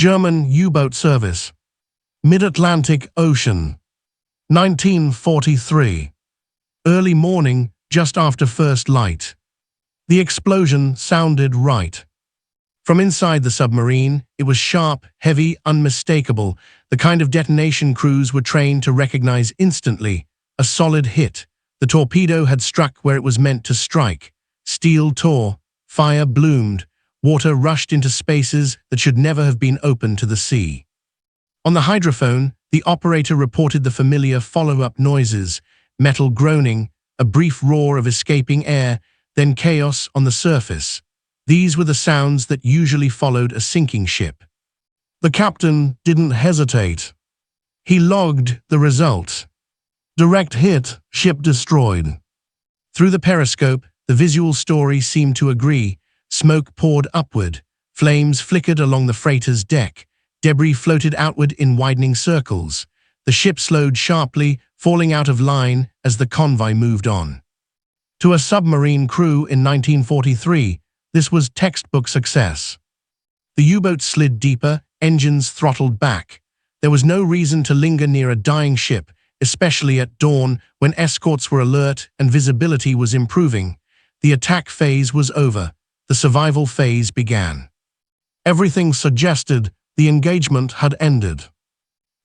German U-boat service. Mid-Atlantic Ocean. 1943. Early morning, just after first light. The explosion sounded right. From inside the submarine, it was sharp, heavy, unmistakable, the kind of detonation crews were trained to recognize instantly. A solid hit. The torpedo had struck where it was meant to strike. Steel tore, fire bloomed, water rushed into spaces that should never have been open to the sea. On the hydrophone, the operator reported the familiar follow-up noises, metal groaning, a brief roar of escaping air, then chaos on the surface. These were the sounds that usually followed a sinking ship. The captain didn't hesitate. He logged the result. Direct hit, ship destroyed. Through the periscope, the visual story seemed to agree. Smoke poured upward, flames flickered along the freighter's deck, debris floated outward in widening circles. The ship slowed sharply, falling out of line as the convoy moved on. To a submarine crew in 1943, this was textbook success. The U-boat slid deeper, engines throttled back. There was no reason to linger near a dying ship, especially at dawn when escorts were alert and visibility was improving. The attack phase was over. The survival phase began. Everything suggested the engagement had ended.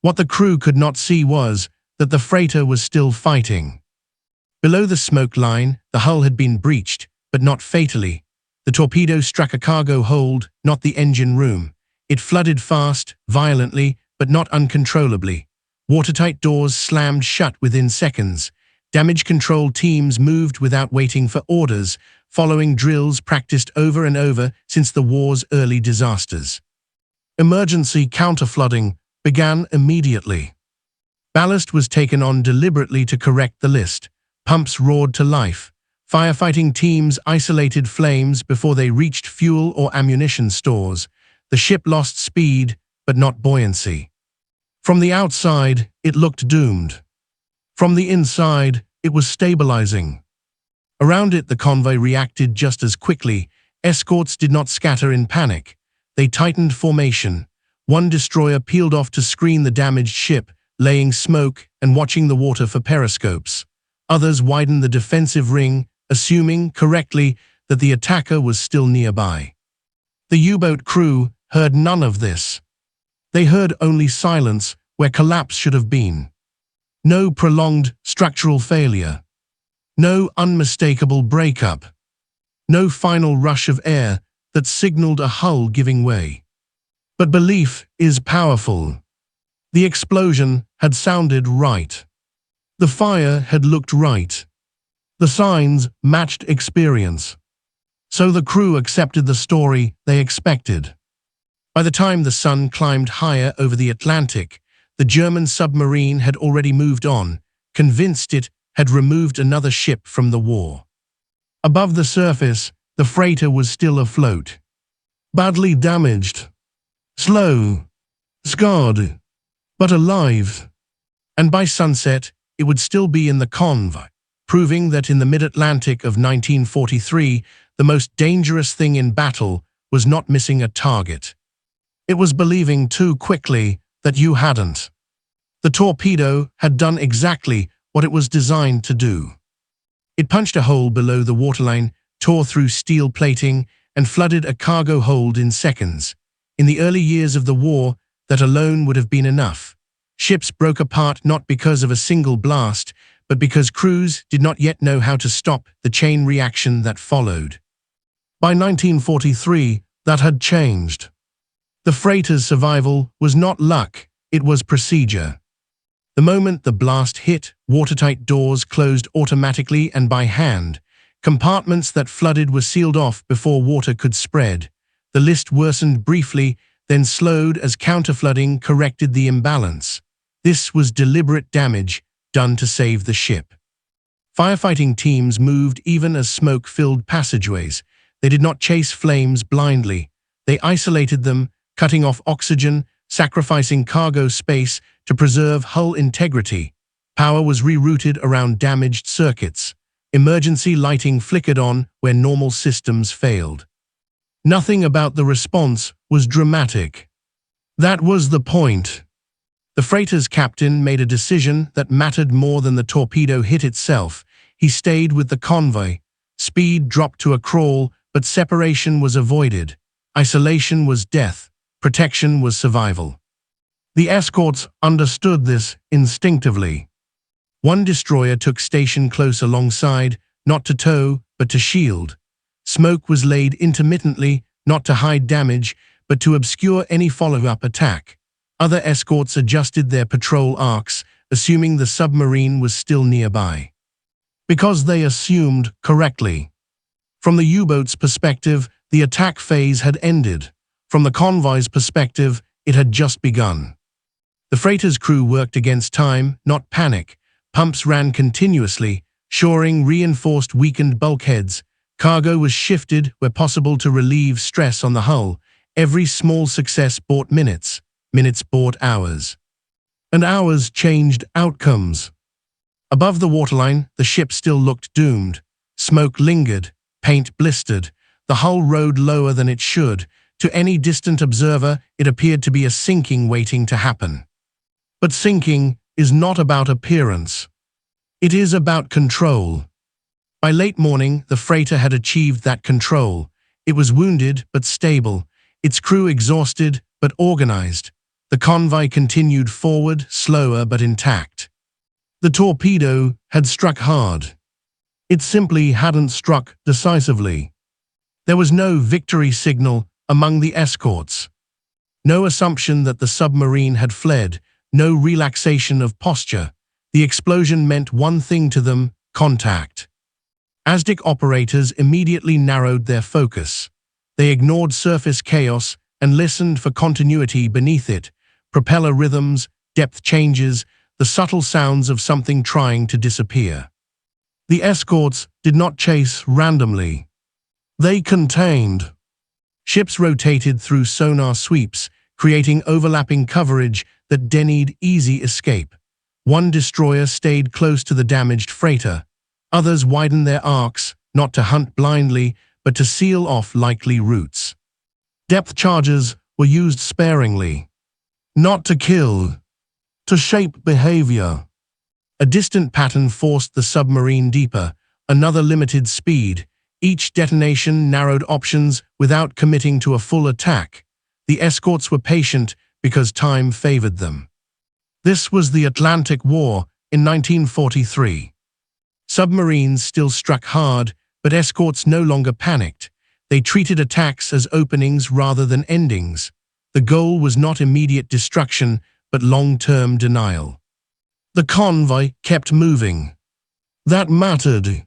What the crew could not see was that the freighter was still fighting. Below the smoke line, the hull had been breached, but not fatally. The torpedo struck a cargo hold, not the engine room. It flooded fast, violently, but not uncontrollably. Watertight doors slammed shut within seconds. Damage control teams moved without waiting for orders, following drills practiced over and over since the war's early disasters. Emergency counterflooding began immediately. Ballast was taken on deliberately to correct the list. Pumps roared to life. Firefighting teams isolated flames before they reached fuel or ammunition stores. The ship lost speed, but not buoyancy. From the outside, it looked doomed. From the inside, it was stabilizing. Around it, the convoy reacted just as quickly. Escorts did not scatter in panic. They tightened formation. One destroyer peeled off to screen the damaged ship, laying smoke and watching the water for periscopes. Others widened the defensive ring, assuming, correctly, that the attacker was still nearby. The U-boat crew heard none of this. They heard only silence where collapse should have been. No prolonged structural failure. No unmistakable breakup. No final rush of air that signaled a hull giving way. But belief is powerful. The explosion had sounded right. The fire had looked right. The signs matched experience. So the crew accepted the story they expected. By the time the sun climbed higher over the Atlantic, the German submarine had already moved on, convinced it had removed another ship from the war. Above the surface, the freighter was still afloat. Badly damaged. Slow. Scarred. But alive. And by sunset, it would still be in the convoy, proving that in the mid-Atlantic of 1943, the most dangerous thing in battle was not missing a target. It was believing too quickly that you hadn't. The torpedo had done exactly what it was designed to do. It punched a hole below the waterline, tore through steel plating, and flooded a cargo hold in seconds. In the early years of the war, that alone would have been enough. Ships broke apart not because of a single blast, but because crews did not yet know how to stop the chain reaction that followed. By 1943, that had changed. The freighter's survival was not luck, it was procedure. The moment the blast hit, watertight doors closed automatically and by hand. Compartments that flooded were sealed off before water could spread. The list worsened briefly, then slowed as counterflooding corrected the imbalance. This was deliberate damage done to save the ship. Firefighting teams moved even as smoke filled passageways. They did not chase flames blindly. They isolated them, cutting off oxygen, sacrificing cargo space to preserve hull integrity. Power was rerouted around damaged circuits. Emergency lighting flickered on where normal systems failed. Nothing about the response was dramatic. That was the point. The freighter's captain made a decision that mattered more than the torpedo hit itself. He stayed with the convoy. Speed dropped to a crawl, but separation was avoided. Isolation was death. Protection was survival. The escorts understood this instinctively. One destroyer took station close alongside, not to tow, but to shield. Smoke was laid intermittently, not to hide damage, but to obscure any follow-up attack. Other escorts adjusted their patrol arcs, assuming the submarine was still nearby. Because they assumed correctly. From the U-boat's perspective, the attack phase had ended. From the convoy's perspective, it had just begun. The freighter's crew worked against time, not panic. Pumps ran continuously, shoring reinforced weakened bulkheads. Cargo was shifted where possible to relieve stress on the hull. Every small success bought minutes. Minutes bought hours. And hours changed outcomes. Above the waterline, the ship still looked doomed. Smoke lingered, paint blistered. The hull rode lower than it should. To any distant observer, it appeared to be a sinking waiting to happen. But sinking is not about appearance. It is about control. By late morning, the freighter had achieved that control. It was wounded but stable, its crew exhausted but organized. The convoy continued forward, slower but intact. The torpedo had struck hard. It simply hadn't struck decisively. There was no victory signal among the escorts. No assumption that the submarine had fled, no relaxation of posture. The explosion meant one thing to them: contact. ASDIC operators immediately narrowed their focus. They ignored surface chaos and listened for continuity beneath it. Propeller rhythms, depth changes, the subtle sounds of something trying to disappear. The escorts did not chase randomly. They contained. Ships rotated through sonar sweeps, creating overlapping coverage that denied easy escape. One destroyer stayed close to the damaged freighter. Others widened their arcs, not to hunt blindly, but to seal off likely routes. Depth charges were used sparingly. Not to kill, to shape behavior. A distant pattern forced the submarine deeper, another limited speed. Each detonation narrowed options without committing to a full attack. The escorts were patient because time favored them. This was the Atlantic War in 1943. Submarines still struck hard, but escorts no longer panicked. They treated attacks as openings rather than endings. The goal was not immediate destruction, but long-term denial. The convoy kept moving. That mattered.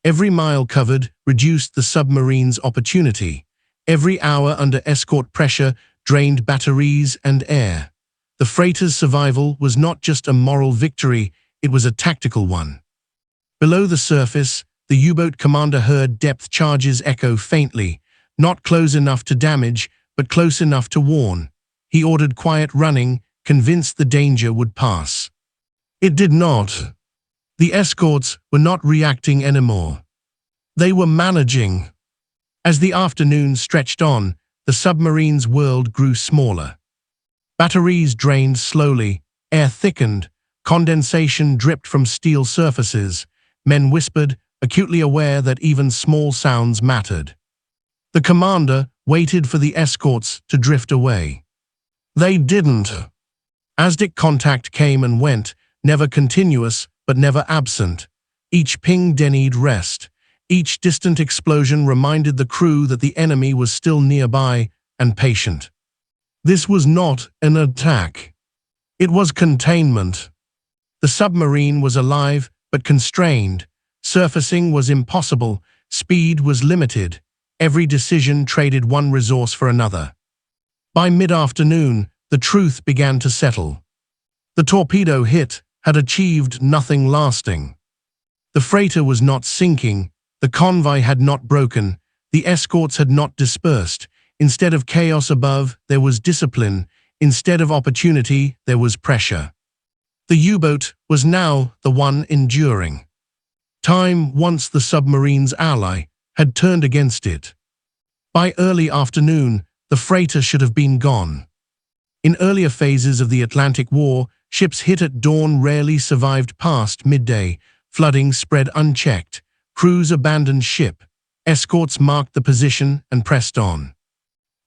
Every mile covered reduced the submarine's opportunity. Every hour under escort pressure drained batteries and air. The freighter's survival was not just a moral victory, it was a tactical one. Below the surface, the U-boat commander heard depth charges echo faintly, not close enough to damage, but close enough to warn. He ordered quiet running, convinced the danger would pass. It did not. The escorts were not reacting anymore. They were managing. As the afternoon stretched on, the submarine's world grew smaller. Batteries drained slowly, air thickened, condensation dripped from steel surfaces. Men whispered, acutely aware that even small sounds mattered. The commander waited for the escorts to drift away. They didn't. ASDIC contact came and went, never continuous, but never absent. Each ping denied rest. Each distant explosion reminded the crew that the enemy was still nearby and patient. This was not an attack. It was containment. The submarine was alive, but constrained. Surfacing was impossible. Speed was limited. Every decision traded one resource for another. By mid-afternoon, the truth began to settle. The torpedo hit had achieved nothing lasting. The freighter was not sinking, the convoy had not broken, the escorts had not dispersed. Instead of chaos above, there was discipline. Instead of opportunity, there was pressure. The U-boat was now the one enduring. Time, once the submarine's ally, had turned against it. By early afternoon, the freighter should have been gone. In earlier phases of the Atlantic War, ships hit at dawn rarely survived past midday. Flooding spread unchecked. Crews abandoned ship. Escorts marked the position and pressed on.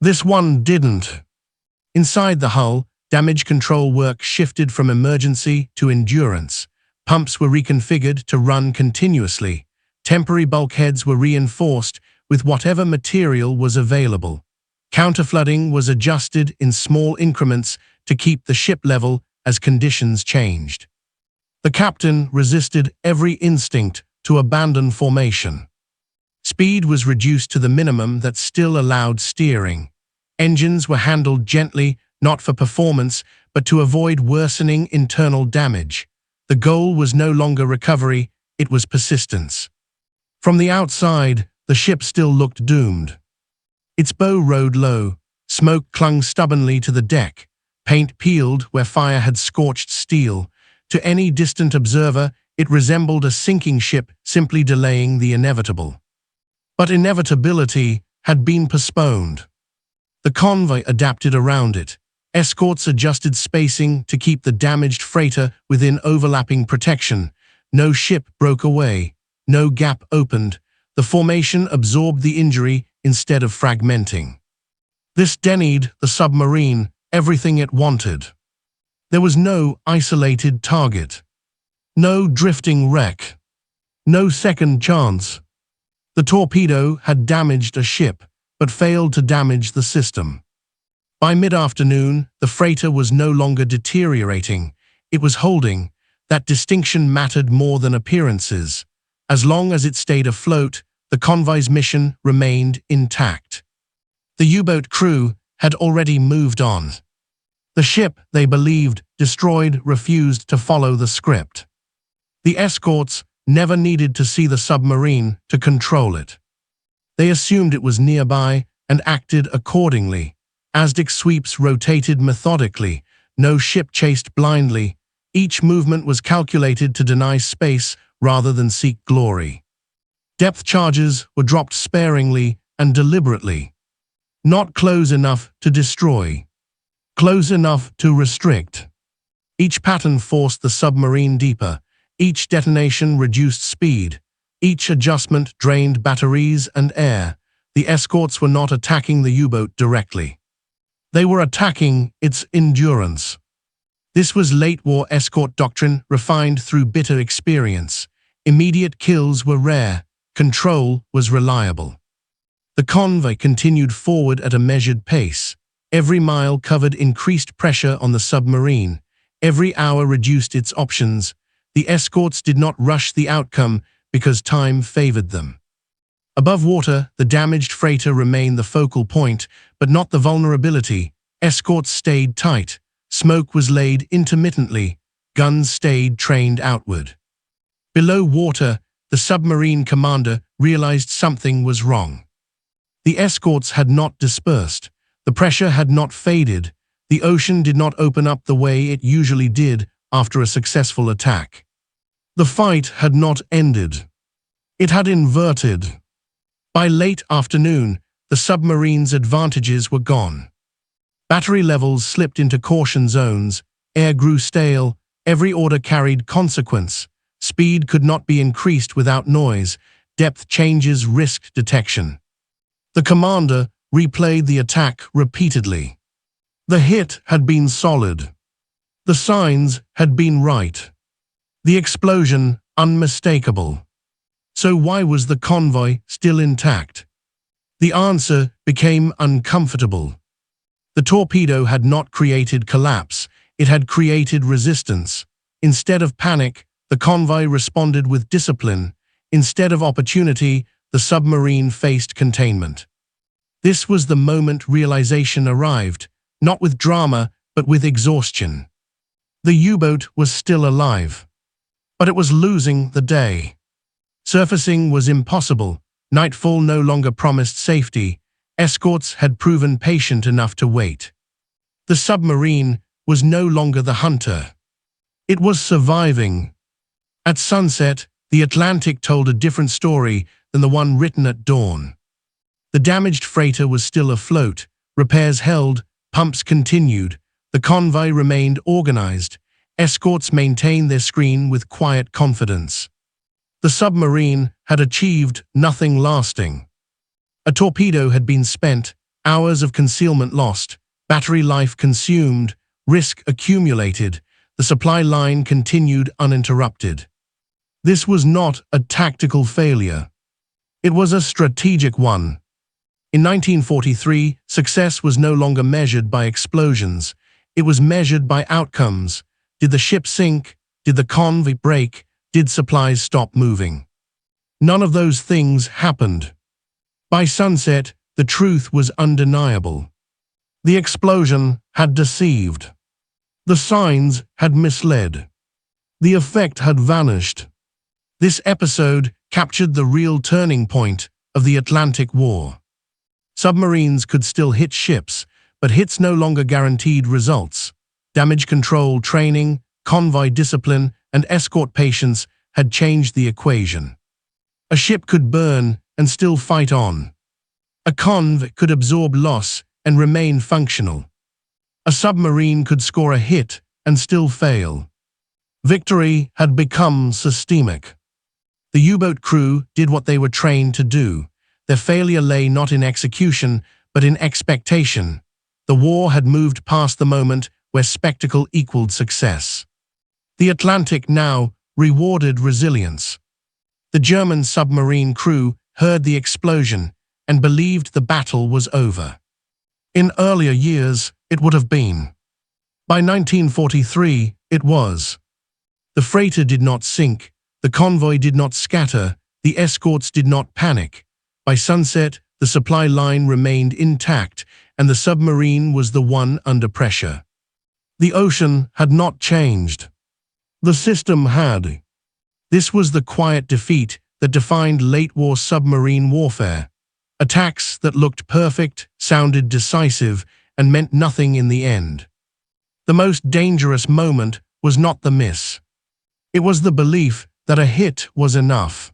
This one didn't. Inside the hull, damage control work shifted from emergency to endurance. Pumps were reconfigured to run continuously. Temporary bulkheads were reinforced with whatever material was available. Counterflooding was adjusted in small increments to keep the ship level as conditions changed. The captain resisted every instinct to abandon formation. Speed was reduced to the minimum that still allowed steering. Engines were handled gently, not for performance, but to avoid worsening internal damage. The goal was no longer recovery, it was persistence. From the outside, the ship still looked doomed. Its bow rode low, smoke clung stubbornly to the deck, paint peeled where fire had scorched steel. To any distant observer, it resembled a sinking ship simply delaying the inevitable. But inevitability had been postponed. The convoy adapted around it. Escorts adjusted spacing to keep the damaged freighter within overlapping protection. No ship broke away. No gap opened. The formation absorbed the injury instead of fragmenting. This denied the submarine everything it wanted. There was no isolated target. No drifting wreck. No second chance. The torpedo had damaged a ship, but failed to damage the system. By mid-afternoon, the freighter was no longer deteriorating. It was holding. That distinction mattered more than appearances. As long as it stayed afloat, the convoy's mission remained intact. The U-boat crew had already moved on. The ship, they believed, destroyed, refused to follow the script. The escorts never needed to see the submarine to control it. They assumed it was nearby and acted accordingly. Aztec sweeps rotated methodically. No ship chased blindly. Each movement was calculated to deny space rather than seek glory. Depth charges were dropped sparingly and deliberately. Not close enough to destroy. Close enough to restrict. Each pattern forced the submarine deeper. Each detonation reduced speed. Each adjustment drained batteries and air. The escorts were not attacking the U-boat directly. They were attacking its endurance. This was late-war escort doctrine refined through bitter experience. Immediate kills were rare. Control was reliable. The convoy continued forward at a measured pace. Every mile covered increased pressure on the submarine. Every hour reduced its options. The escorts did not rush the outcome because time favored them. Above water, the damaged freighter remained the focal point, but not the vulnerability. Escorts stayed tight. Smoke was laid intermittently. Guns stayed trained outward. Below water, the submarine commander realized something was wrong. The escorts had not dispersed. The pressure had not faded. The ocean did not open up the way it usually did after a successful attack. The fight had not ended. It had inverted. By late afternoon, the submarine's advantages were gone. Battery levels slipped into caution zones. Air grew stale. Every order carried consequence. Speed could not be increased without noise. Depth changes risked detection. The commander replayed the attack repeatedly. The hit had been solid. The signs had been right. The explosion unmistakable. So why was the convoy still intact? The answer became uncomfortable. The torpedo had not created collapse, it had created resistance. Instead of panic, the convoy responded with discipline. Instead of opportunity, the submarine faced containment. This was the moment realization arrived, not with drama, but with exhaustion. The U-boat was still alive, but it was losing the day. Surfacing was impossible. Nightfall no longer promised safety. Escorts had proven patient enough to wait. The submarine was no longer the hunter. It was surviving. At sunset, the Atlantic told a different story than the one written at dawn. The damaged freighter was still afloat. Repairs held, pumps continued. The convoy remained organized. Escorts maintained their screen with quiet confidence. The submarine had achieved nothing lasting. A torpedo had been spent, hours of concealment lost, battery life consumed, risk accumulated. The supply line continued uninterrupted. This was not a tactical failure. It was a strategic one. In 1943, success was no longer measured by explosions. It was measured by outcomes. Did the ship sink? Did the convoy break? Did supplies stop moving? None of those things happened. By sunset, the truth was undeniable. The explosion had deceived. The signs had misled. The effect had vanished. This episode captured the real turning point of the Atlantic War. Submarines could still hit ships, but hits no longer guaranteed results. Damage control training, convoy discipline, and escort patience had changed the equation. A ship could burn and still fight on. A convoy could absorb loss and remain functional. A submarine could score a hit and still fail. Victory had become systemic. The U-boat crew did what they were trained to do. Their failure lay not in execution, but in expectation. The war had moved past the moment where spectacle equaled success. The Atlantic now rewarded resilience. The German submarine crew heard the explosion and believed the battle was over. In earlier years, it would have been. By 1943, it was. The freighter did not sink, the convoy did not scatter, the escorts did not panic. By sunset, the supply line remained intact, and the submarine was the one under pressure. The ocean had not changed. The system had. This was the quiet defeat that defined late-war submarine warfare. Attacks that looked perfect, sounded decisive, and meant nothing in the end. The most dangerous moment was not the miss. It was the belief that a hit was enough.